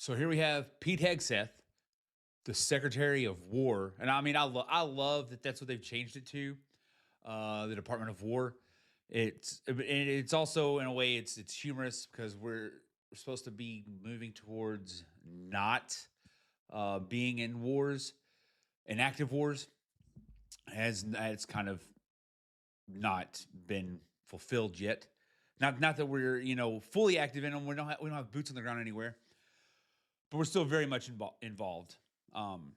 So here we have Pete Hegseth, the Secretary of War, and I mean, I love that that's what they've changed it to, the Department of War. It's also in a way it's humorous because we're supposed to be moving towards not being in wars, in active wars, as it's kind of not been fulfilled yet. Not that we're fully active in them. We don't have boots on the ground anywhere, but we're still very much involved. Um,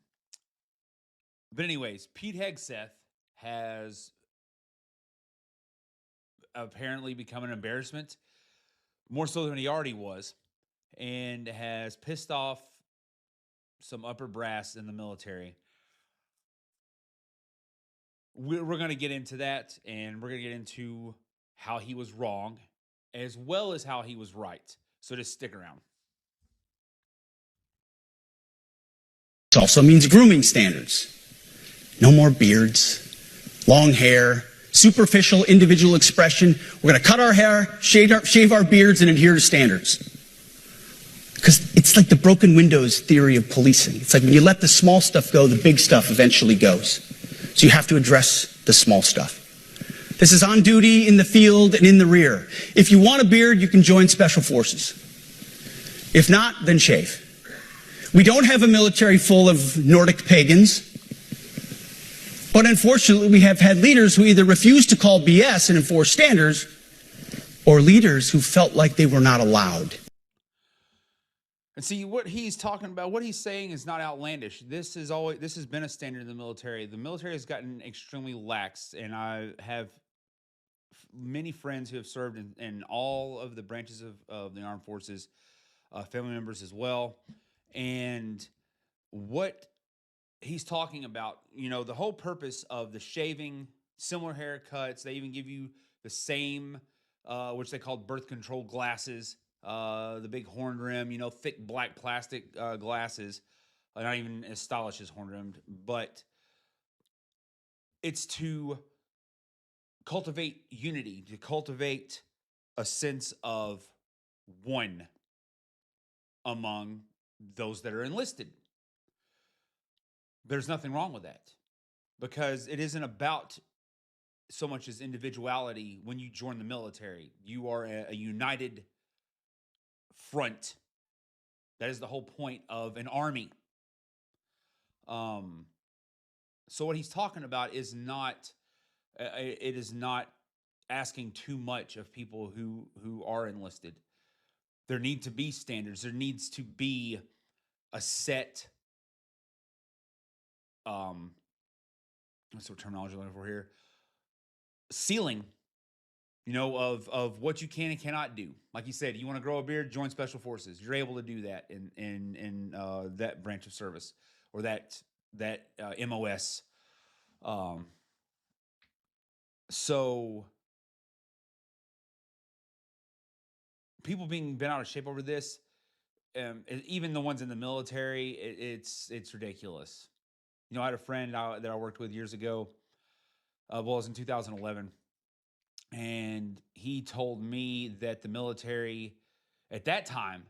but anyways, Pete Hegseth has apparently become an embarrassment, more so than he already was, and has pissed off some upper brass in the military. We're going to get into that, and we're going to get into how he was wrong, as well as how he was right. So just stick around. It also means grooming standards. No more beards, long hair, superficial individual expression. We're going to cut our hair, shave our beards, and adhere to standards. Because it's like the broken windows theory of policing. It's like when you let the small stuff go, the big stuff eventually goes. So you have to address the small stuff. This is on duty, in the field, and in the rear. If you want a beard, you can join special forces. If not, then shave. We don't have a military full of Nordic pagans. But unfortunately, we have had leaders who either refuse to call BS and enforce standards, or leaders who felt like they were not allowed. And see, what he's talking about, what he's saying is not outlandish. This has been a standard in the military. The military has gotten extremely lax, and I have many friends who have served in all of the branches of the armed forces, family members as well. And what he's talking about, the whole purpose of the shaving, similar haircuts, they even give you the same, which they called birth control glasses, the big horn rim, thick black plastic glasses, not even as stylish as horn rimmed, but it's to cultivate unity, to cultivate a sense of one among those that are enlisted. There's nothing wrong with that because it isn't about so much as individuality. When you join the military, you are a united front. That is the whole point of an army. So what he's talking about is not, it is not asking too much of people who are enlisted. There need to be standards. There needs to be a set, what's the terminology I'm looking for here? Ceiling, of what you can and cannot do. Like you said, you want to grow a beard, join special forces. You're able to do that in that branch of service or that MOS. So people being bent out of shape over this, even the ones in the military, it's ridiculous. I had a friend that I worked with years ago. Well, it was in 2011. And he told me that the military at that time,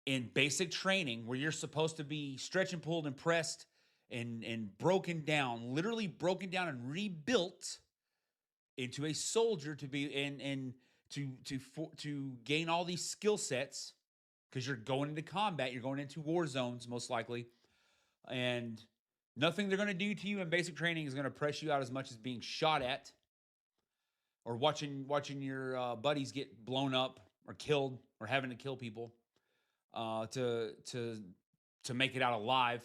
in basic training, where you're supposed to be stretched and pulled and pressed and broken down, literally broken down and rebuilt into a soldier to be and to gain all these skill sets, because you're going into combat, you're going into war zones most likely, and nothing they're going to do to you in basic training is going to press you out as much as being shot at or watching your buddies get blown up or killed or having to kill people to make it out alive,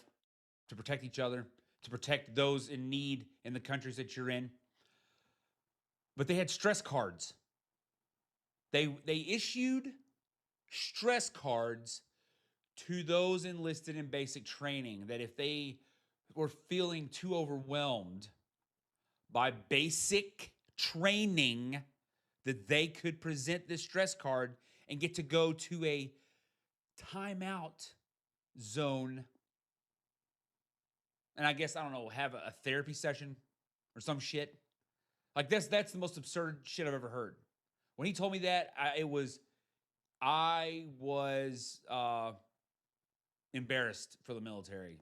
to protect each other, to protect those in need in the countries that you're in. But they had stress cards. They issued stress cards to those enlisted in basic training that if they were feeling too overwhelmed by basic training, that they could present this stress card and get to go to a timeout zone. And I guess, I don't know, have a therapy session or some shit. Like that's the most absurd shit I've ever heard. When he told me that, I was embarrassed for the military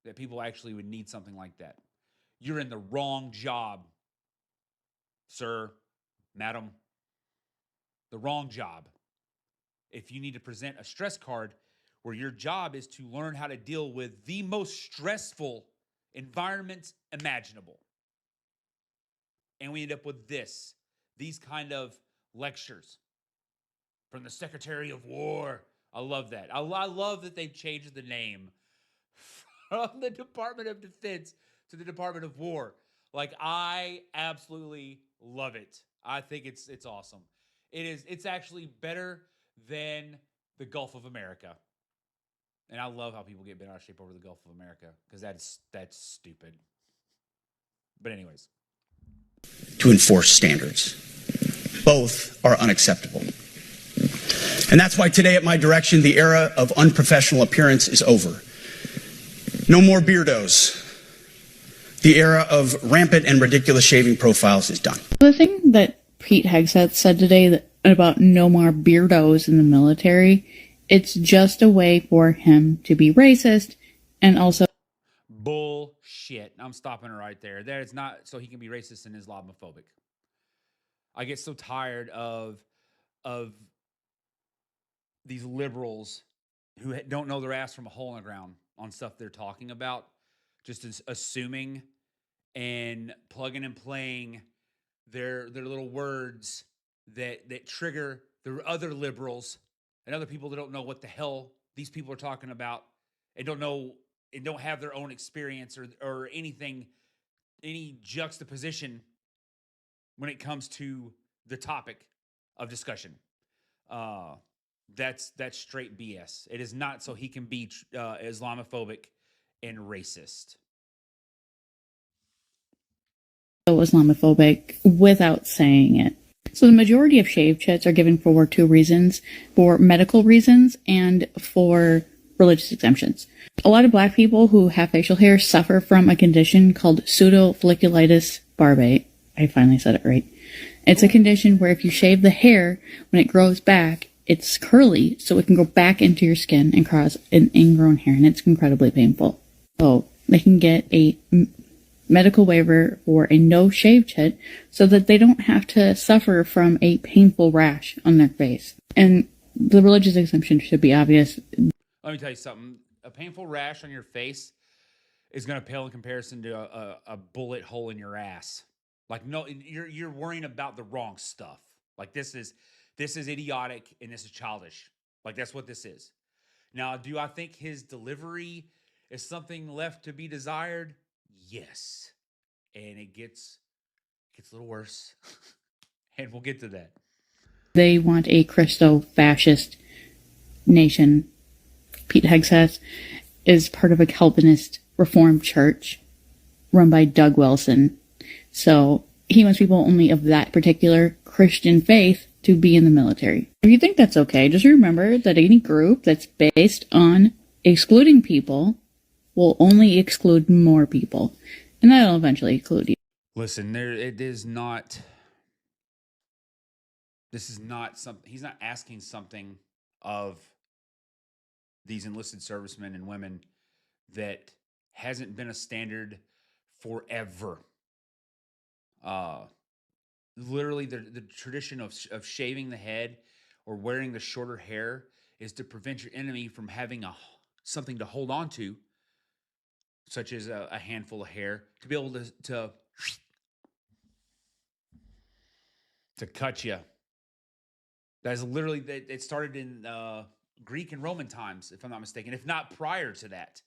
that people actually would need something like that. You're in the wrong job, sir, madam. The wrong job. If you need to present a stress card where your job is to learn how to deal with the most stressful environments imaginable. And we end up with these kind of lectures from the Secretary of War. I love that. I love that they've changed the name from the Department of Defense to the Department of War. Like, I absolutely love it. I think it's awesome. It's actually better than the Gulf of America. And I love how people get bent out of shape over the Gulf of America because that's stupid. But anyways, to enforce standards. Both are unacceptable. And that's why today, at my direction, the era of unprofessional appearance is over. No more beardos. The era of rampant and ridiculous shaving profiles is done. The thing that Pete Hegseth said today about no more beardos in the military, it's just a way for him to be racist and also bullshit. I'm stopping it right there. That is not so he can be racist and Islamophobic. I get so tired of these liberals who don't know their ass from a hole in the ground on stuff they're talking about, just assuming and plugging and playing their little words that trigger the other liberals and other people that don't know what the hell these people are talking about and don't know and don't have their own experience or anything, any juxtaposition when it comes to the topic of discussion. That's straight BS. It is not so he can be Islamophobic and racist. Islamophobic without saying it. So the majority of shave chits are given for two reasons: for medical reasons and for religious exemptions. A lot of black people who have facial hair suffer from a condition called pseudofolliculitis barbate. I finally said it right. It's a condition where if you shave the hair, when it grows back, it's curly, so it can go back into your skin and cause an ingrown hair, and it's incredibly painful. So they can get a medical waiver for a no shave chit so that they don't have to suffer from a painful rash on their face. And the religious exemption should be obvious. Let me tell you something. A painful rash on your face is going to pale in comparison to a bullet hole in your ass. Like, no, you're worrying about the wrong stuff. Like, this is idiotic and this is childish. Like, that's what this is. Now, do I think his delivery is something left to be desired? Yes. And it gets a little worse. And we'll get to that. They want a Christo-fascist nation. Pete Hegseth is part of a Calvinist Reformed church run by Doug Wilson. So he wants people only of that particular Christian faith to be in the military. If you think that's okay, just remember that any group that's based on excluding people will only exclude more people. And that'll eventually include you. Listen, this is not something, he's not asking something of these enlisted servicemen and women that hasn't been a standard forever. Literally the tradition of shaving the head or wearing the shorter hair is to prevent your enemy from having something to hold on to, such as a handful of hair, to be able to cut you. That's literally, it started in Greek and Roman times, if I'm not mistaken, if not prior to that,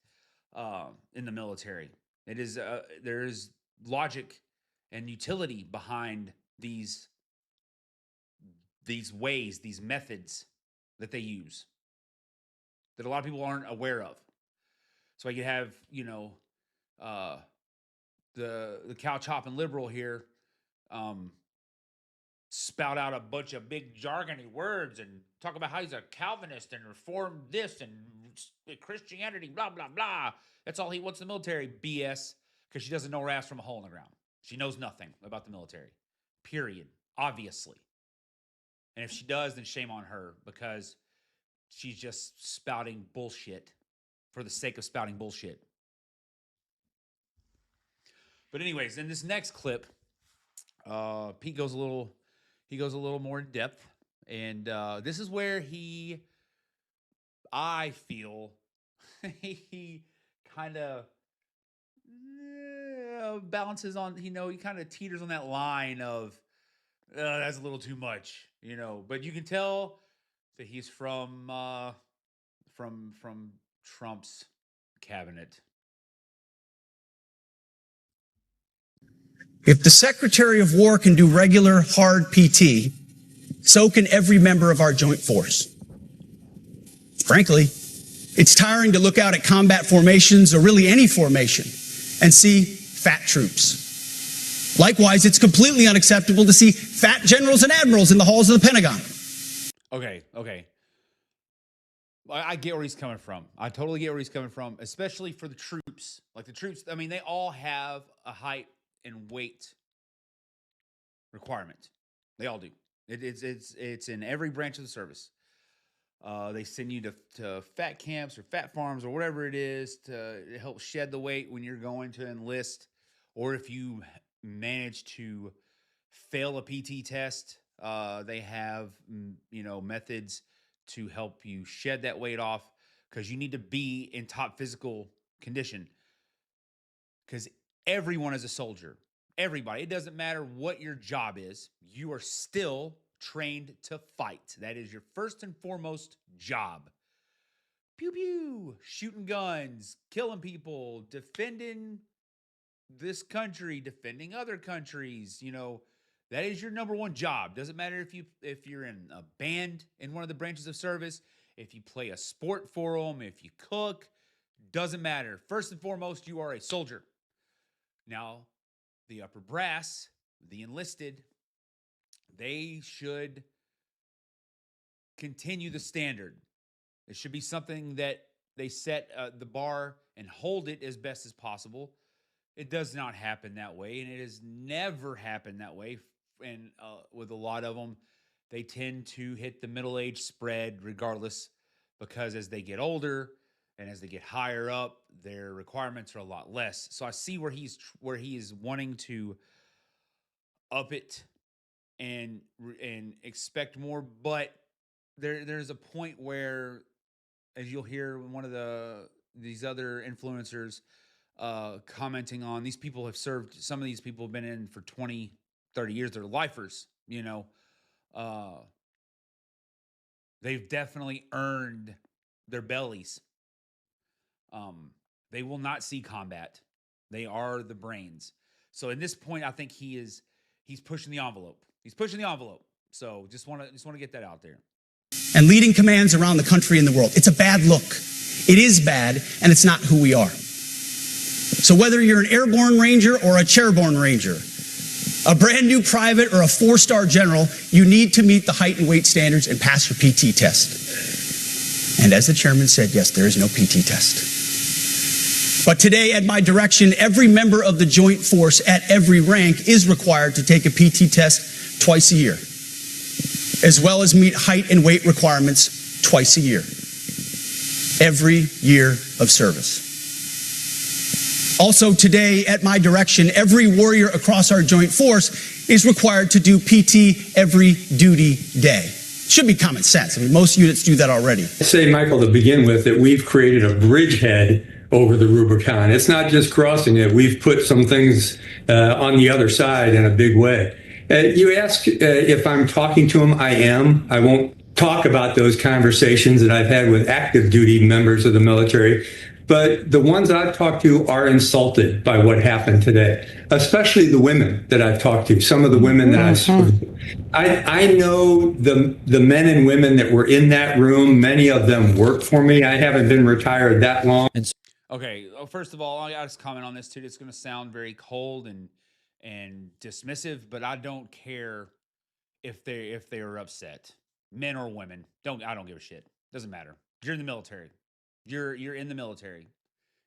in the military. It is there is logic and utility behind these ways, these methods that they use that a lot of people aren't aware of. So I could have, the cow chopping liberal here spout out a bunch of big jargony words and talk about how he's a Calvinist and reformed this and Christianity, blah, blah, blah. That's all he wants in the military. BS, because she doesn't know her ass from a hole in the ground. She knows nothing about the military, period, obviously. And if she does, then shame on her, because she's just spouting bullshit for the sake of spouting bullshit. But anyways, in this next clip, Pete goes a little more in depth, and this is where I feel, he kind of balances on, he kind of teeters on that line of that's a little too much, But you can tell that he's from Trump's cabinet. If the Secretary of War can do regular, hard PT, so can every member of our joint force. Frankly, it's tiring to look out at combat formations, or really any formation, and see fat troops. Likewise, it's completely unacceptable to see fat generals and admirals in the halls of the Pentagon. Okay. I get where he's coming from. I totally get where he's coming from, especially for the troops. Like the troops, I mean, they all have a height and weight requirement. They all do. It's in every branch of the service. They send you to fat camps or fat farms or whatever it is to help shed the weight when you're going to enlist, or if you manage to fail a PT test, they have methods to help you shed that weight off, because you need to be in top physical condition, because everyone is a soldier. Everybody. It doesn't matter what your job is. You are still trained to fight. That is your first and foremost job. Pew pew, shooting guns, killing people, defending this country, defending other countries. That is your number one job. Doesn't matter if you're in a band in one of the branches of service, if you play a sport for them, if you cook, doesn't matter. First and foremost, you are a soldier. Now, the upper brass, the enlisted, they should continue the standard. It should be something that they set the bar and hold it as best as possible. It does not happen that way, and it has never happened that way. And with a lot of them, they tend to hit the middle age spread regardless, because as they get older and as they get higher up, their requirements are a lot less. So I see where he is wanting to up it and expect more, but there's a point where, as you'll hear one of these other influencers commenting on, these people have served, some of these people have been in for 20, 30 years, they're lifers, they've definitely earned their bellies. They will not see combat. They are the brains. So in this point, I think he's pushing the envelope. So just want to get that out there. And leading commands around the country and the world. It's a bad look. It is bad, and it's not who we are. So whether you're an airborne ranger or a chairborne ranger, a brand new private or a 4-star general, you need to meet the height and weight standards and pass your PT test. And as the chairman said, yes, there is no PT test. But today, at my direction, every member of the joint force at every rank is required to take a PT test twice a year, as well as meet height and weight requirements twice a year, every year of service. Also today, at my direction, every warrior across our joint force is required to do PT every duty day. Should be common sense. I mean, most units do that already. I say, Michael, to begin with, that we've created a bridgehead over the Rubicon. It's not just crossing it. We've put some things on the other side in a big way. You ask if I'm talking to him. I am. I won't talk about those conversations that I've had with active duty members of the military. But the ones I've talked to are insulted by what happened today, especially the women that I've talked to, some of the women that I've spoken to. I know the men and women that were in that room. Many of them work for me. I haven't been retired that long. Okay, well, first of all, I got to comment on this too. It's going to sound very cold and dismissive, but I don't care if they are upset, men or women. I don't give a shit. Doesn't matter. You're in the military. You're in the military.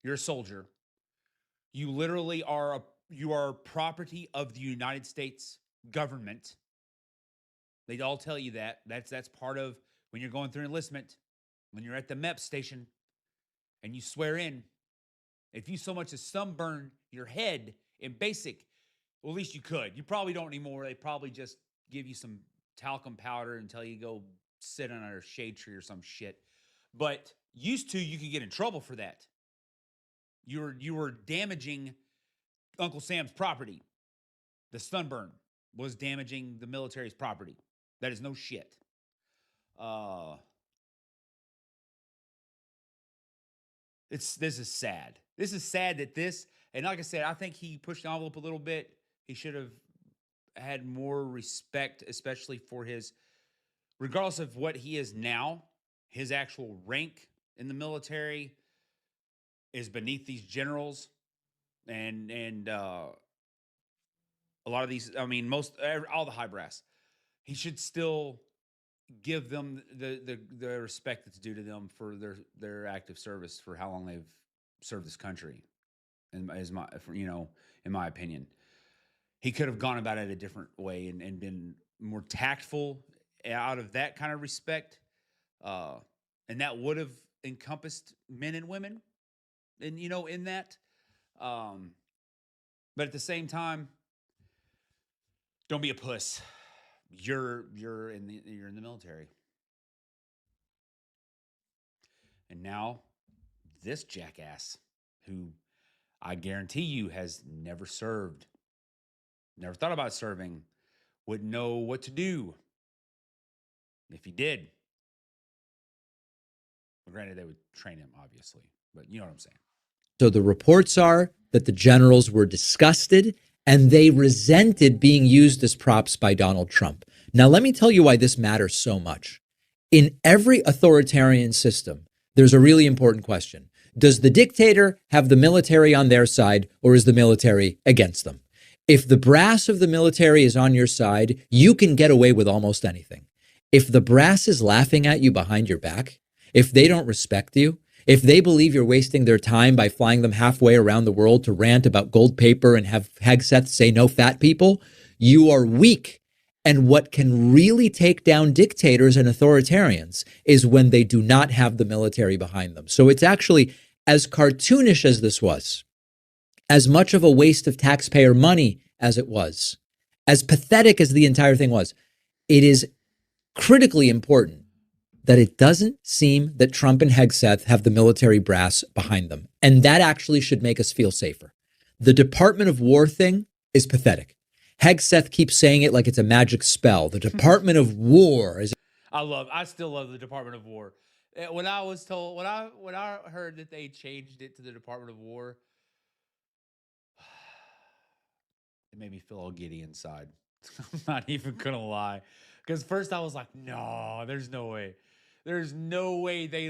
You're a soldier. You literally are property of the United States government. They all tell you that. That's part of when you're going through enlistment. when you're at the MEP station and you swear in, if you so much as sunburn your head in basic, well, at least you could. You probably don't anymore. They probably just give you some talcum powder and tell you to go sit under a shade tree or some shit. But used to, you could get in trouble for that. You were damaging Uncle Sam's property. The sunburn was damaging the military's property. That is no shit. This is sad. This is sad that this, and like I said, I think he pushed the envelope a little bit. He should have had more respect, especially for his, regardless of what he is now, his actual rank in the military is beneath these generals, and a lot of these. I mean, all the high brass. He should still give them the respect that's due to them for their active service, for how long they've served this country. And in my opinion, he could have gone about it a different way and been more tactful out of that kind of respect, and that would have encompassed men and women, and in that. But at the same time, don't be a puss. You're in the military. And now this jackass, who I guarantee you has never served, never thought about serving, wouldn't know what to do if he did. Well, granted, they would train him, obviously, but you know what I'm saying. So the reports are that the generals were disgusted and they resented being used as props by Donald Trump. Now, let me tell you why this matters so much. In every authoritarian system, there's a really important question. Does the dictator have the military on their side, or is the military against them? If the brass of the military is on your side, you can get away with almost anything. If the brass is laughing at you behind your back, if they don't respect you, if they believe you're wasting their time by flying them halfway around the world to rant about gold paper and have Hegseth say no fat people, you are weak. And what can really take down dictators and authoritarians is when they do not have the military behind them. So it's actually, as cartoonish as this was, as much of a waste of taxpayer money as it was, as pathetic as the entire thing was, it is critically important that it doesn't seem that Trump and Hegseth have the military brass behind them. And that actually should make us feel safer. The Department of War thing is pathetic. Hegseth keeps saying it like it's a magic spell. The Department of War is... I still love the Department of War. When I heard that they changed it to the Department of War, it made me feel all giddy inside. I'm not even gonna lie. Because first I was like, no, there's no way. There's no way they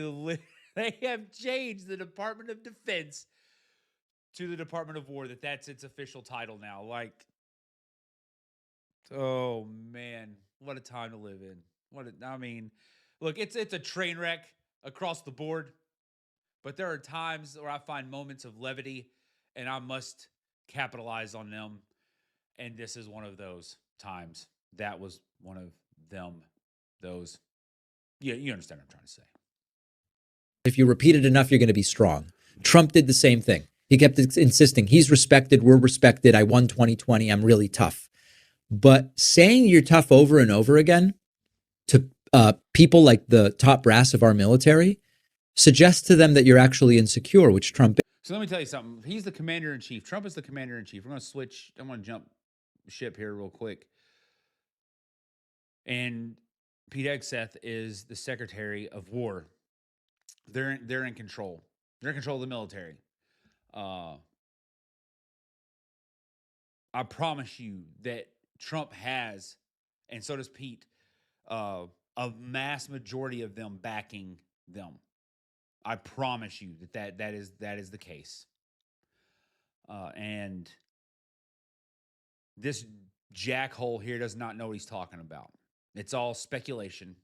have changed the Department of Defense to the Department of War, that's its official title now. Like, oh man, what a time to live in. Look, it's a train wreck across the board, but there are times where I find moments of levity and I must capitalize on them. And this is one of those times. That was one of them. Those. Yeah, you understand what I'm trying to say. If you repeat it enough, you're going to be strong. Trump did the same thing. He kept insisting, he's respected, we're respected, I won 2020, I'm really tough. But saying you're tough over and over again to people like the top brass of our military suggests to them that you're actually insecure, which Trump is. So let me tell you something. He's the commander-in-chief. Trump is the commander-in-chief. We're going to switch. I'm going to jump ship here real quick. And Pete Hegseth is the Secretary of War. They're in control. They're in control of the military. I promise you that Trump has, and so does Pete, a mass majority of them backing them. I promise you that is the case. And this jackhole here does not know what he's talking about. It's all speculation.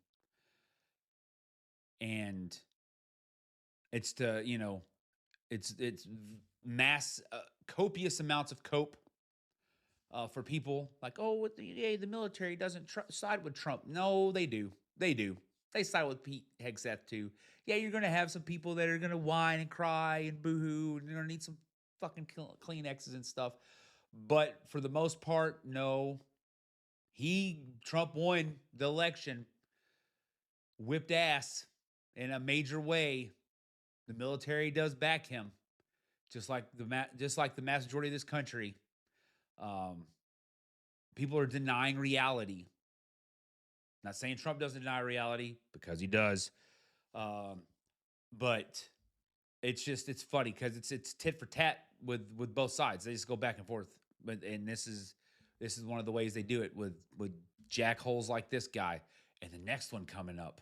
And it's it's mass, copious amounts of cope for people like, oh, the military doesn't side with Trump. No, they do. They do. they side with Pete Hegseth too. Yeah, you're going to have some people that are going to whine and cry and boohoo, and you're going to need some fucking Kleenexes and stuff. But for the most part, no. Trump won the election, whipped ass in a major way. The military does back him, just like the mass majority of this country. People are denying reality. Not saying Trump doesn't deny reality, because he does. But it's funny because it's tit for tat with both sides. They just go back and forth. And this is one of the ways they do it with jackholes like this guy, and the next one coming up.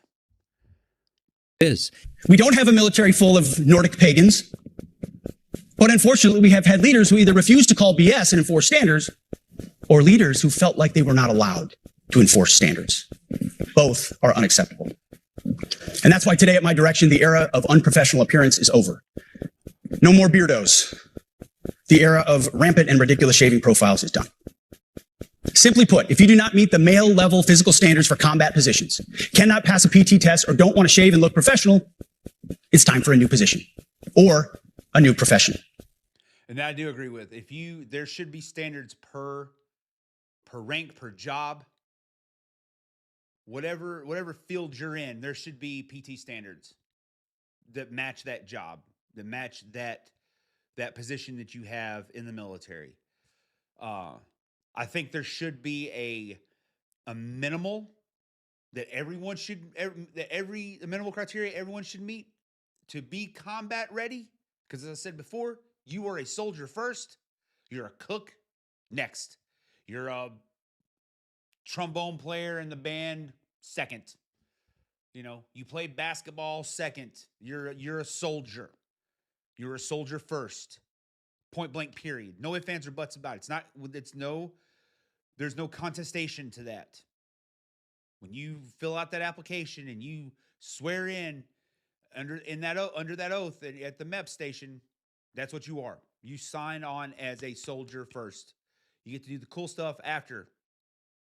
We don't have a military full of Nordic pagans, but unfortunately we have had leaders who either refuse to call BS and enforce standards, or leaders who felt like they were not allowed to enforce standards. Both are unacceptable. And that's why today at my direction, the era of unprofessional appearance is over. No more beardos. The era of rampant and ridiculous shaving profiles is done. Simply put, if you do not meet the male level physical standards for combat positions, cannot pass a PT test, or don't want to shave and look professional, it's time for a new position or a new profession. And I do agree with, there should be standards per rank, per job, whatever field you're in, there should be PT standards that match that job, that match that position that you have in the military. I think there should be a minimal that everyone should, a minimal criteria everyone should meet to be combat ready. Because as I said before, you are a soldier first, you're a cook next, you're a trombone player in the band second, you play basketball second, you're a soldier. You're a soldier first. Point blank, period. No ifs, ands, or buts about it. There's no contestation to that. When you fill out that application and you swear in under that oath at the MEP station, that's what you are. You sign on as a soldier first. You get to do the cool stuff after,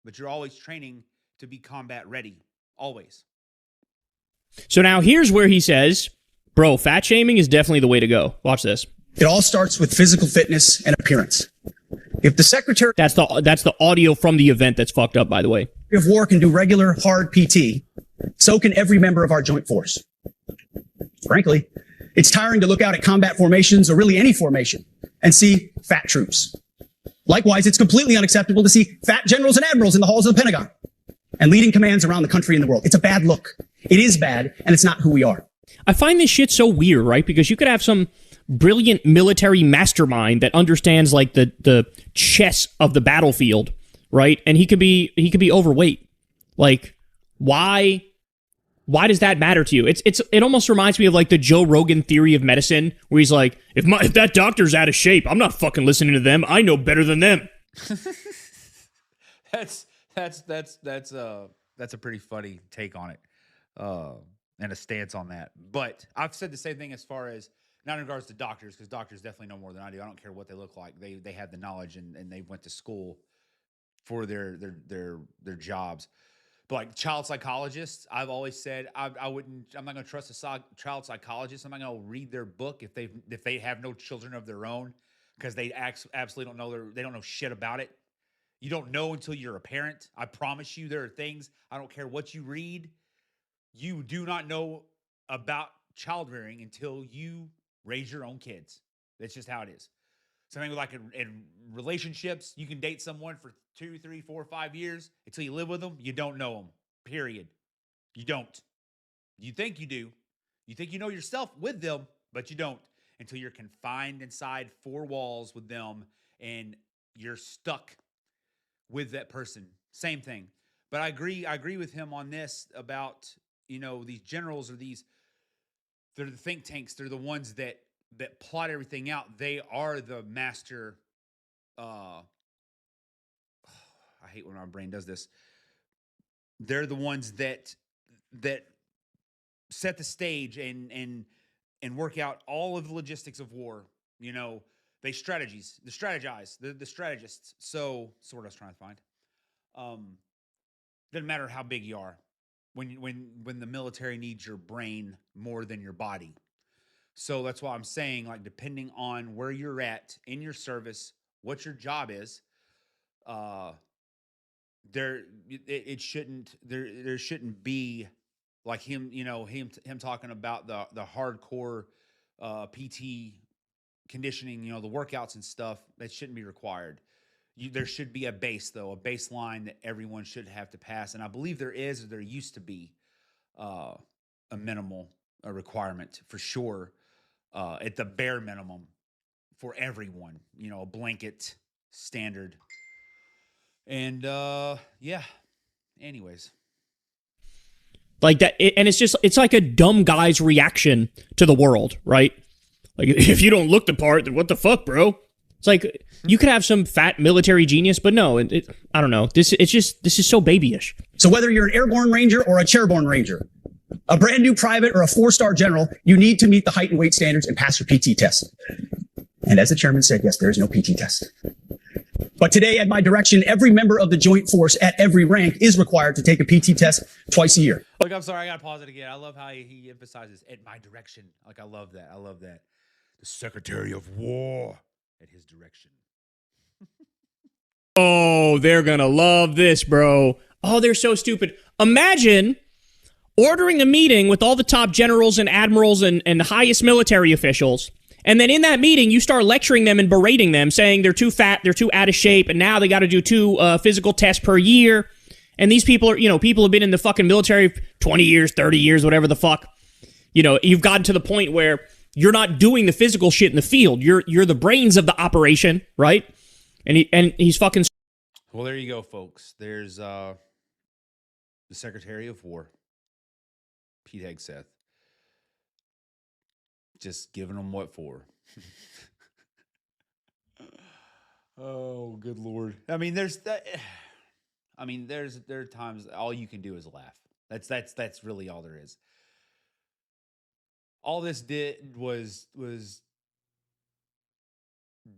but you're always training to be combat ready. Always. So now here's where he says, bro, fat shaming is definitely the way to go. Watch this. It all starts with physical fitness and appearance. If the Secretary That's the audio from the event that's fucked up, by the way. of War can do regular, hard PT, so can every member of our joint force. Frankly, it's tiring to look out at combat formations, or really any formation, and see fat troops. Likewise, it's completely unacceptable to see fat generals and admirals in the halls of the Pentagon and leading commands around the country and the world. It's a bad look. It is bad, and it's not who we are. I find this shit so weird, right? Because you could have some brilliant military mastermind that understands like the chess of the battlefield, right? And he could be overweight. Like, why does that matter to you? It almost reminds me of like the Joe Rogan theory of medicine, where he's like, if that doctor's out of shape, I'm not fucking listening to them. I know better than them. That's a pretty funny take on it, and a stance on that. But I've said the same thing as far as, not in regards to doctors, because doctors definitely know more than I do. I don't care what they look like. They have the knowledge and they went to school for their jobs. But like child psychologists, I've always said I'm not going to trust a child psychologist. I'm not going to read their book if they have no children of their own, because they absolutely don't know they don't know shit about it. You don't know until you're a parent. I promise you, there are things, I don't care what you read, you do not know about child rearing until you raise your own kids. That's just how it is. Something like in relationships, you can date someone for 2, 3, 4, 5 years until you live with them. You don't know them, period. You don't. You think you do. You think you know yourself with them, but you don't until you're confined inside 4 walls with them and you're stuck with that person. Same thing. But I agree with him on this about, these generals they're the think tanks. They're the ones that plot everything out. They are the master. I hate when my brain does this. They're the ones that set the stage and work out all of the logistics of war. They strategize. They're the strategists. So what I was trying to find. Doesn't matter how big you are. when the military needs your brain more than your body. So that's why I'm saying, like, depending on where you're at in your service, what your job is, uh, it shouldn't there shouldn't be like him talking about the hardcore PT conditioning, the workouts and stuff that shouldn't be required. There should be a base, though, a baseline that everyone should have to pass, and I believe there is, or there used to be, uh, a minimal a requirement for sure, at the bare minimum for everyone. A blanket standard, and yeah. Anyways, Like that, and it's like a dumb guy's reaction to the world, right? Like, if you don't look the part, then what the fuck, bro? It's like you could have some fat military genius, but no, I don't know. This is so babyish. So whether you're an airborne ranger or a chairborne ranger, a brand new private or a 4-star general, you need to meet the height and weight standards and pass your PT test. And as the chairman said, yes, there is no PT test. But today, at my direction, every member of the Joint Force at every rank is required to take a PT test twice a year. look, I'm sorry, I gotta pause it again. I love how he emphasizes "at my direction." Like, I love that. I love that. The Secretary of War at his direction. Oh, they're gonna love this, bro. Oh, they're so stupid. Imagine ordering a meeting with all the top generals and admirals and the highest military officials, and then in that meeting, you start lecturing them and berating them, saying they're too fat, they're too out of shape, and now they got to do 2 physical tests per year. And these people are, people have been in the fucking military 20 years, 30 years, whatever the fuck. You've gotten to the point where you're not doing the physical shit in the field. You're the brains of the operation, right? And he's fucking. Well, there you go, folks. There's the Secretary of War, Pete Hegseth, just giving them what for. Oh, good Lord. I mean, there are times all you can do is laugh. That's really all there is. All this did was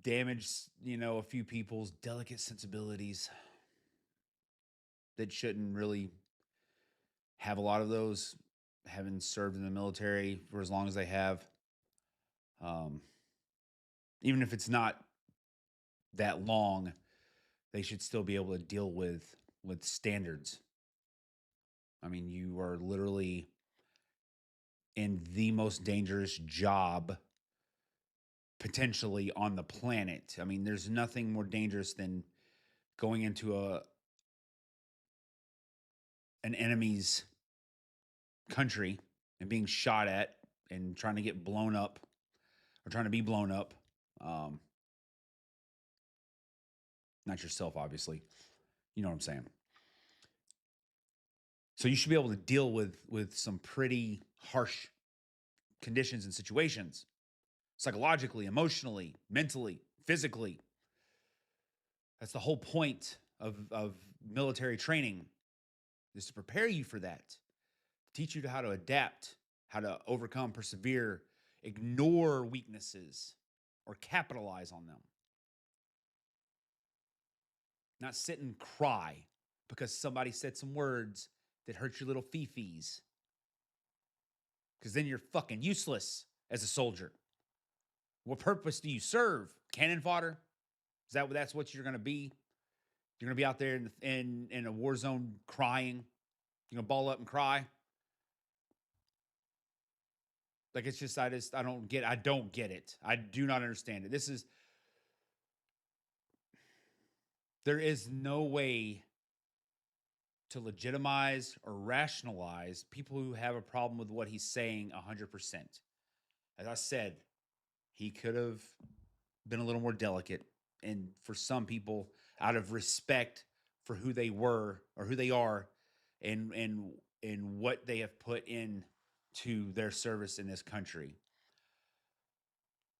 damage, a few people's delicate sensibilities that shouldn't really have a lot of those, having served in the military for as long as they have. Even if it's not that long, they should still be able to deal with standards. I mean, you are literally in the most dangerous job potentially on the planet. I mean, there's nothing more dangerous than going into an enemy's country and being shot at and trying to get blown up, or trying to be blown up. Not yourself, obviously. You know what I'm saying? So you should be able to deal with some pretty harsh conditions and situations, psychologically, emotionally, mentally, physically. That's the whole point of military training, is to prepare you for that, teach you how to adapt, how to overcome, persevere, ignore weaknesses, or capitalize on them. Not sit and cry because somebody said some words that hurt your little fifis. Because then you're fucking useless as a soldier. What purpose do you serve? Cannon fodder? That's what you're going to be? You're going to be out there in a war zone crying? You're going to ball up and cry? Like, it's just, I don't get it. I do not understand it. There is no way to legitimize or rationalize people who have a problem with what he's saying 100%. As I said, he could have been a little more delicate. And for some people, out of respect for who they were or who they are and what they have put in to their service in this country,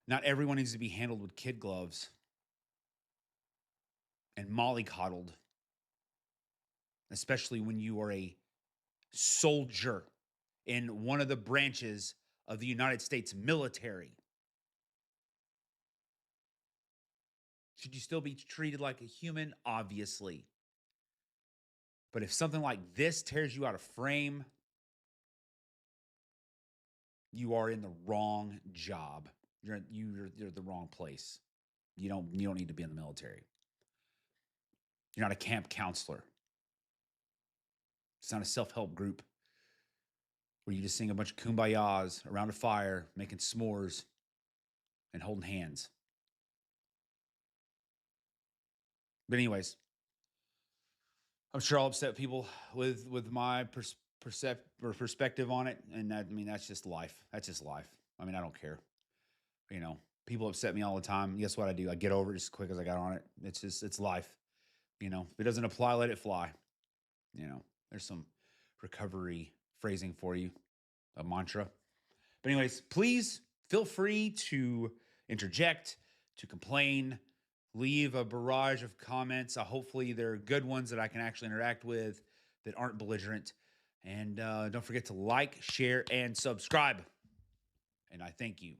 not everyone needs to be handled with kid gloves and mollycoddled, especially when you are a soldier in one of the branches of the United States military. Should you still be treated like a human? Obviously. But if something like this tears you out of frame, you are in the wrong job. You're the wrong place. You don't need to be in the military. You're not a camp counselor. It's not a self-help group where you just sing a bunch of kumbayas around a fire, making s'mores and holding hands. But anyways, I'm sure I'll upset people with my perspective on it, and that's just life. That's just life. I mean, I don't care. People upset me all the time. Guess what I do? I get over it just as quick as I got on it. It's life. If it doesn't apply, let it fly. There's some recovery phrasing for you, a mantra. But anyways, please feel free to interject, to complain, leave a barrage of comments. Hopefully they're good ones that I can actually interact with that aren't belligerent. And don't forget to like, share, and subscribe. And I thank you.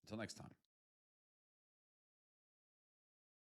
Until next time.